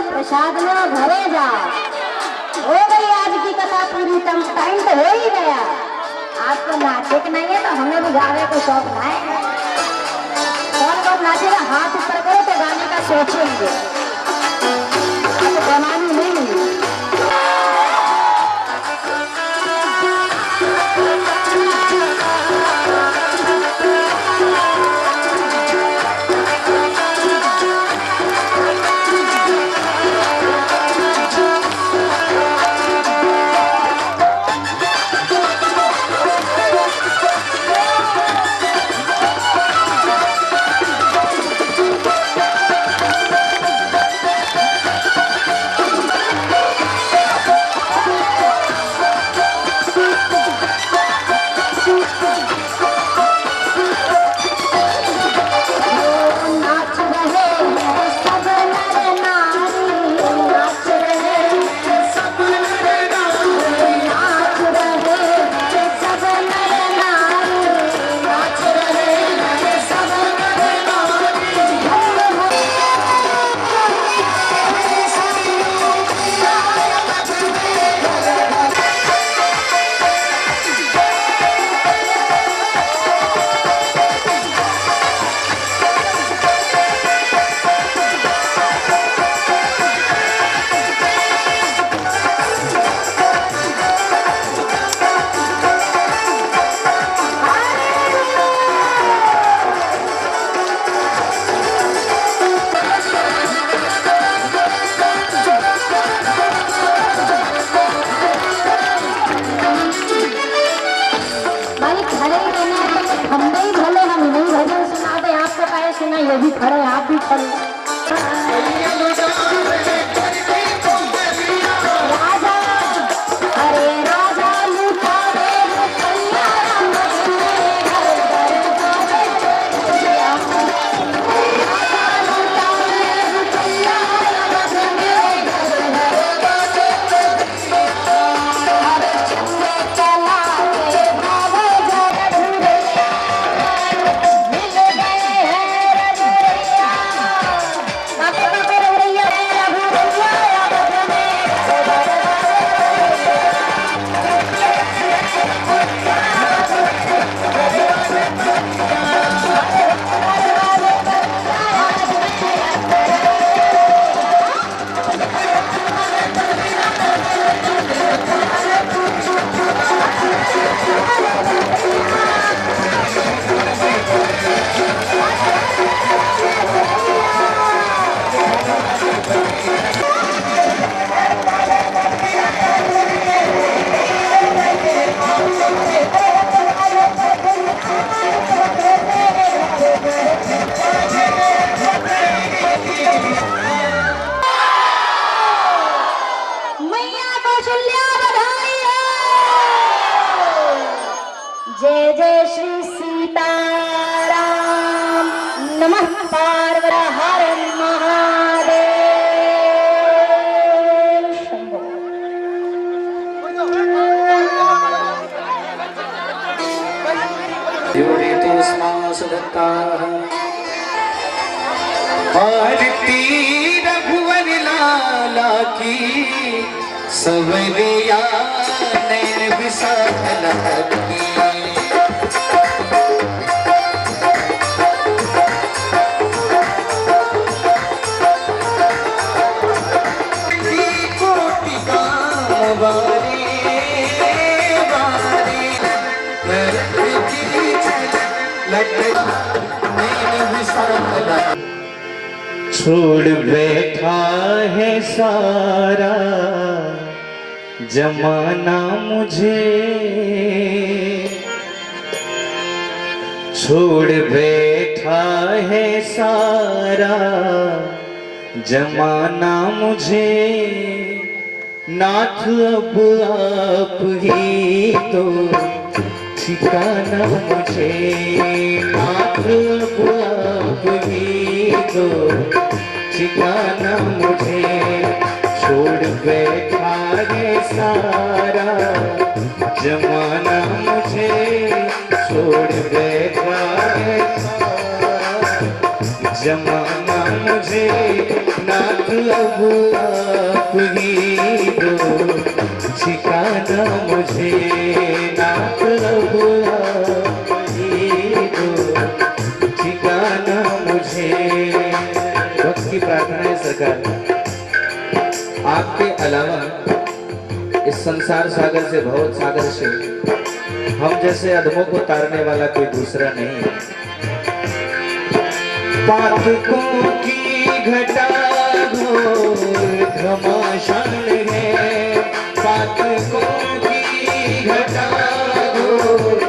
प्रसाद लो घरे जाओ। हो गई आज की कथा पूरी, टाइम तो हो ही गया। आपको नाचे के नहीं है तो हमें भी गावे को शौक है। कौन कौन नाचेगा हाथ ऊपर करो तो गाने का सोचेंगे, तो बनानी नहीं। सुना ये भी खड़े आप भी खड़े। राजा अरे राजा लुटावे रुपया का आरती रघुवर लाला की सवरिया नैन विशाल की छोड़ बैठा है सारा जमाना मुझे, छोड़ बैठा है सारा जमाना मुझे, नाथ अब आप ही तो ठिकाना मुझे, नाथ अब आप ही तो ठिकाना मुझे, छोड़ बैठा है सारा जमाना मुझे, छोड़ बैठा है सारा जमाना मुझे, नाथ अब आप ही दो ठिकाना मुझे, नाथ अब आप ही दो ठिकाना मुझे। भक्त की प्रार्थना है सरकार, आपके अलावा इस संसार सागर से, भव सागर से हम जैसे अधमों को तारने वाला कोई दूसरा नहीं। पातकों की घटा घोर घमासान है, पातकों की घटा घोर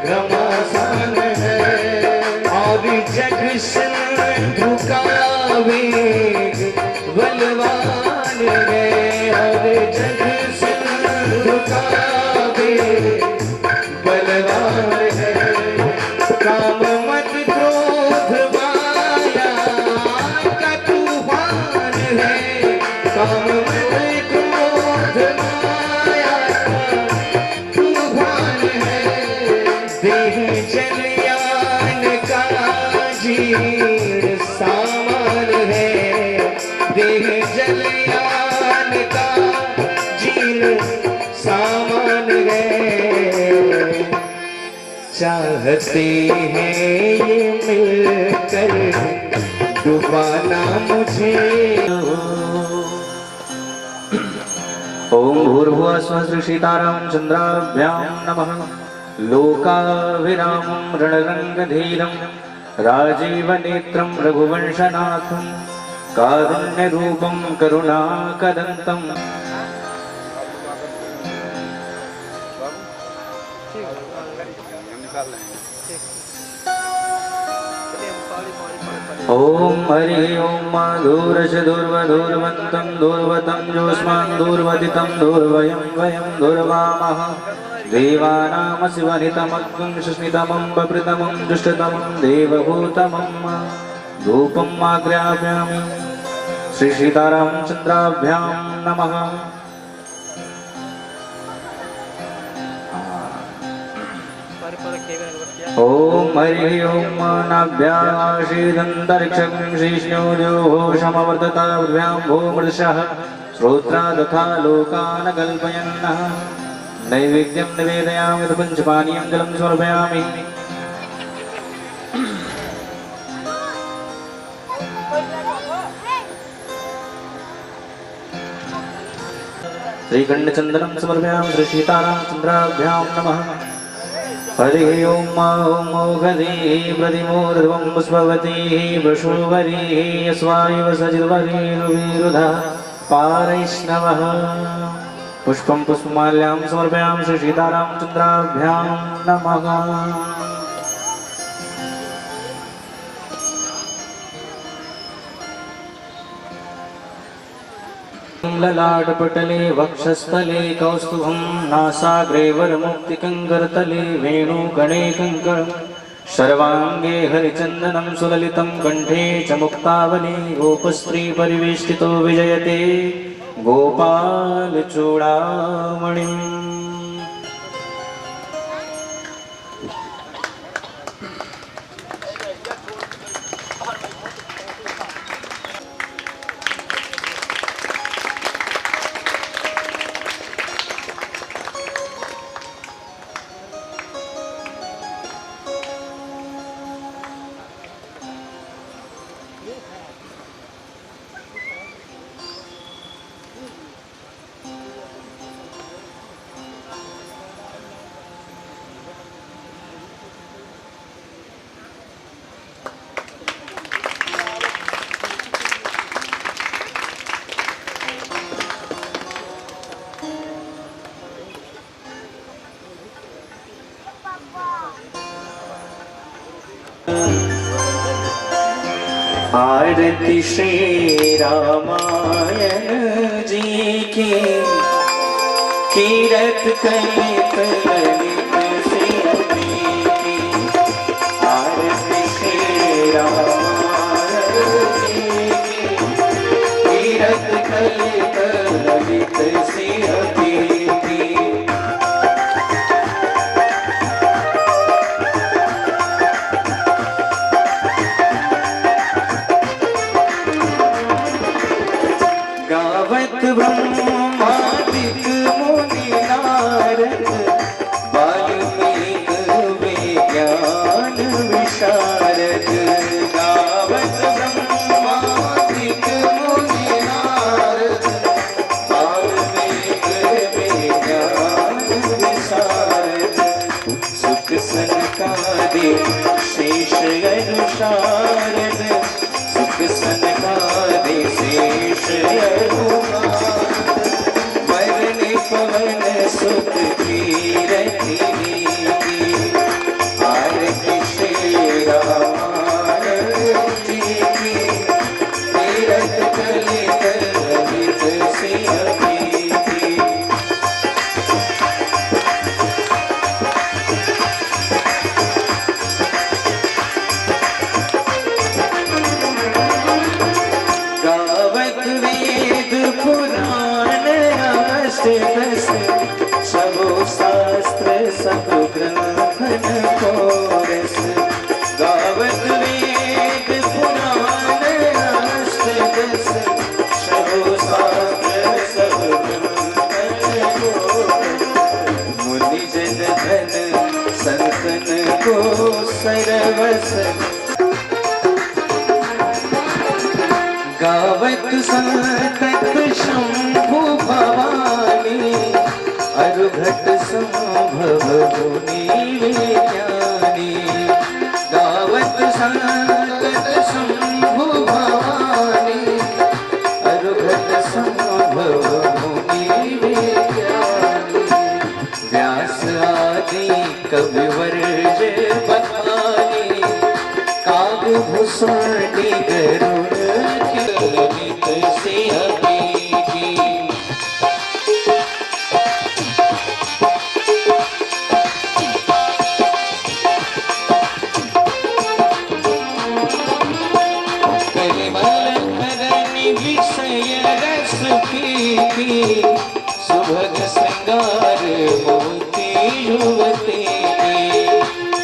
घमासान है, और जग सिंधु का वेग बलवान है, और जग सिंधु का वेग बलवान है, काम मत क्रोध माया का तूफान है, काम मत क्रोध माया का तूफान है, देह जलयान का जीर्ण सामान है, देह जलयान का जीर्ण सामान है, चाहते हैं ये मिलकर डुबाना मुझे। ओम भूर्भुवः स्वः श्री सीतारामचंद्राभ्यां नमः। लोकाभिरामं रणरंगधीरं राजीवनेत्रं रघुवंशनाथं कारुण्यरूपं करुणाकदन्तम् ओम हरि ओम दूरश दूर्वदूर्वन्तं दूर्वतं जोष्मान् दूर्वदितं दूर्वयं वयं दूर्वामः देवानां शिवनितमग्नं सुस्मितमं बभृतमं दुष्टतमं देवभूतमं धूपम् आग्राम्यामि श्री सीतारामचंद्राभ्यां नमः। ओम हरि ओम नाभ्याशीदन्तरिक्षं श्रीष्णोर्योषमवर्तताभ्यां भूमृषः श्रोत्रा तथा लोकान् कल्पयन्नः नैवेद्यं निवेदयामि पञ्चपानीयं जलं समर्पयामि। श्रीकण्डचन्दनं समर्पयामि श्री सीतारामचंद्राभ्यां नमः। हरि ओम मौघदी प्रतिमूर्ध्वं पुष्पवती वृषोवरी स्वायुव सजिद्वरीरुधा पारैष्णवः पुष्पं पुष्पमाल्यां समर्पयामि श्री सीतारामचंद्राभ्यां नमः। ललाटपटले वक्षस्थले कौस्तुभं नासाग्रे वरमुक्तिकङ्करतले वेणुगणे कङ्करं सर्वाङ्गे हरिचन्दनं सुललितं कण्ठे च मुक्तावली गोपस्त्री परिवेष्टितो विजयते गोपालचूडामणिम्। आरती श्री रामायण जी की, कीरत कलित ललित श्री की। आरती श्री रामायण जी की, कीरत कलित ललित श्री की। गावत ब्रह्मादिक मुनि नारद, वाल्मीकि विज्ञान विशारद। गावत ब्रह्मादिक मुनि नारद, वाल्मीकि विज्ञान विशारद। सुख सनकादि शेष अनुशारद, सुख सनकादि शेष वरने पवन सुत कीरति की। आरती श्री रामायण जी की, कीरत कलित ललित सिंह की। गावत वेद पुराण अवश्य दस, सबो शास्त्र सब ग्रंथन को रस। गावत वेद पुराण अवश्य दस, सबो शास्त्र सब ग्रंथन को रस। मुनि जन धन संतन को सरवस, गावत संतत शंभु भवानी, अरुघट संभव मुनि विज्ञानी। गावत संतत शंभु भवानी, अरुघट संभव मुनि विज्ञानी। व्यास आदि कविवर बखानी, कागभूषणी गरुड़ ललित सिंह की। कलिमल करनि विषय रस पीती, सुभग श्रृंगार मोती युवती की।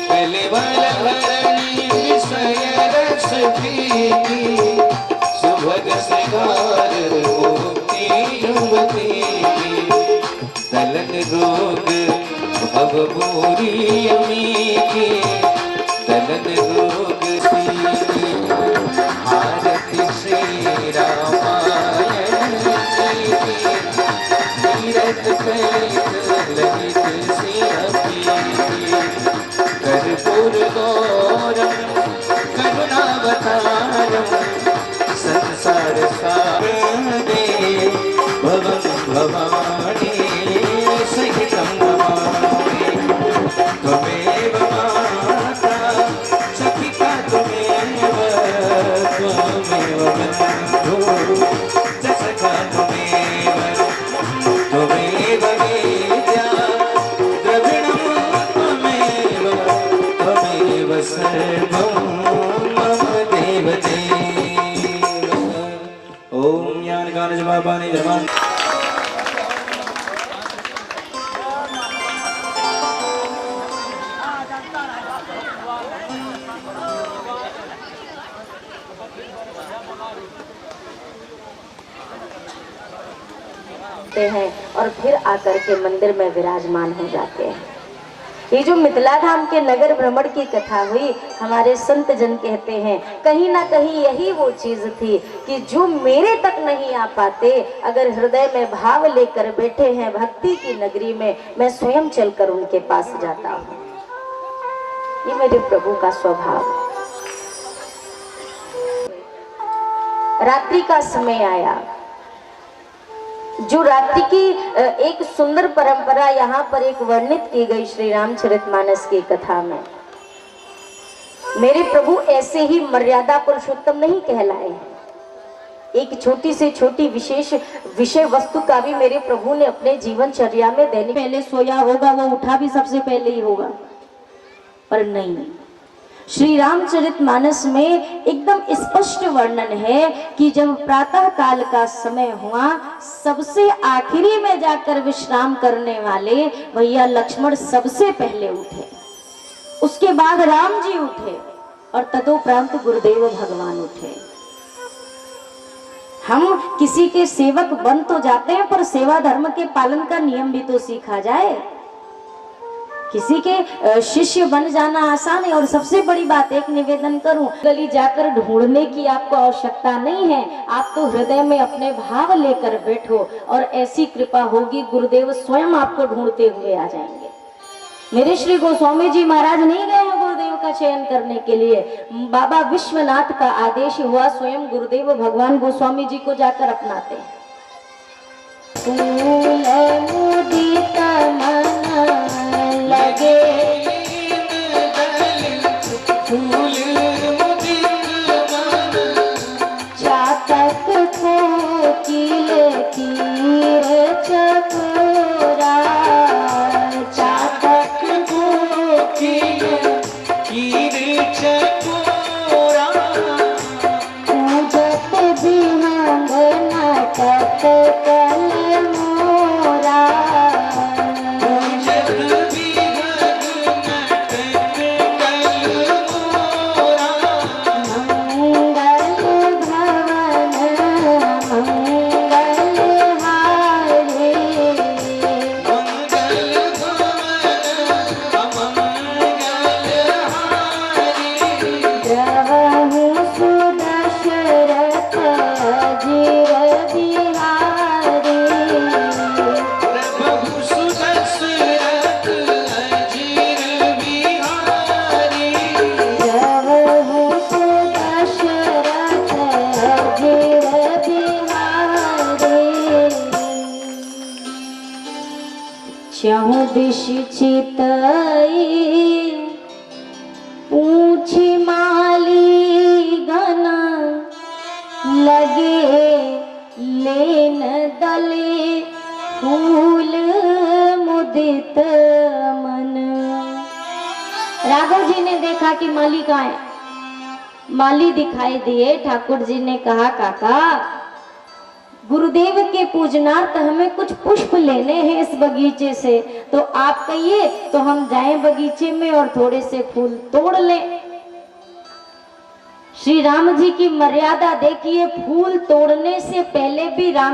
कलिमल करनि विषय रस पीती, सुभग श्रृंगार मोती युवती की। दलन रोग भवभूरि अमी की, दलन रोग सी। आरती श्री रामायण जी की, कीरत कलित ललित सिंह की। कर्पूर गौरम करुणावतारम, संसार सारे भवं भवानी सहितं नमामि। त्वमेव माता सखिता त्वमेव, त्वमेव बन्धु च सखा त्वमेव। त्वमेव विद्या द्रविणं त्वमेव, त्वमेव सर्वं मम देव देव। ओम ज्ञान गान जवाबानी जवान। हैं और फिर आकर के मंदिर में विराजमान हो जाते हैं। ये जो मिथिला धाम के नगर भ्रमण की कथा हुई, हमारे संत जन कहते हैं कहीं ना कहीं यही वो चीज थी कि जो मेरे तक नहीं आ पाते, अगर हृदय में भाव लेकर बैठे हैं भक्ति की नगरी में, मैं स्वयं चलकर उनके पास जाता हूँ। ये मेरे प्रभु का स्वभाव है। रात्रि का समय आया, जो रात्रि की एक सुंदर परंपरा यहाँ पर एक वर्णित की गई श्री रामचरितमानस की कथा में। मेरे प्रभु ऐसे ही मर्यादा पुरुषोत्तम नहीं कहलाए। एक छोटी से छोटी विशेष विषय वस्तु का भी मेरे प्रभु ने अपने जीवनचर्या में दैनिक पहले सोया होगा, वो उठा भी सबसे पहले ही होगा, पर नहीं। श्री रामचरितमानस में एकदम स्पष्ट वर्णन है कि जब प्रातः काल का समय हुआ, सबसे आखिरी में जाकर विश्राम करने वाले भैया लक्ष्मण सबसे पहले उठे, उसके बाद राम जी उठे और तदोपरांत गुरुदेव भगवान उठे। हम किसी के सेवक बन तो जाते हैं, पर सेवा धर्म के पालन का नियम भी तो सीखा जाए। किसी के शिष्य बन जाना आसान है। और सबसे बड़ी बात एक निवेदन करूं, गली जाकर ढूंढने की आपको आवश्यकता नहीं है, आप तो हृदय में अपने भाव लेकर बैठो और ऐसी कृपा होगी गुरुदेव स्वयं आपको ढूंढते हुए आ जाएंगे। मेरे श्री गोस्वामी जी महाराज नहीं गए हैं गुरुदेव का चयन करने के लिए, बाबा विश्वनाथ का आदेश हुआ, स्वयं गुरुदेव भगवान गोस्वामी जी को जाकर अपनाते हैं। लगे चातक कोकिल तीर चकोरा, चातक कोकिल तीर चकोरा, पूजत बिहंग नाटक कल मोरा, पूजत बिहंग नाटक कल मोरा, मंगल भवन मंगल हारे, मंगल भवन अमंगल हारी, द्रवहु सुदशरथ अजिर बिहारी, प्रभु सुदशरथ अजिर बिहारी, द्रवहु सुदशरथ अजिर बिहारी। चहुँ दिश चितई पूछ माली गण, लगे लेन दले फूल मुदित मन। राघव जी ने देखा कि माली कहाँ है, माली दिखाई दिए। ठाकुर जी ने कहा काका गुरुदेव के पूजनार्थ हमें कुछ पुष्प लेने हैं इस बगीचे से, तो आप कहिए तो हम जाएं बगीचे में और थोड़े से फूल तोड़ लें। श्री राम जी की मर्यादा देखिए, फूल तोड़ने से पहले भी राम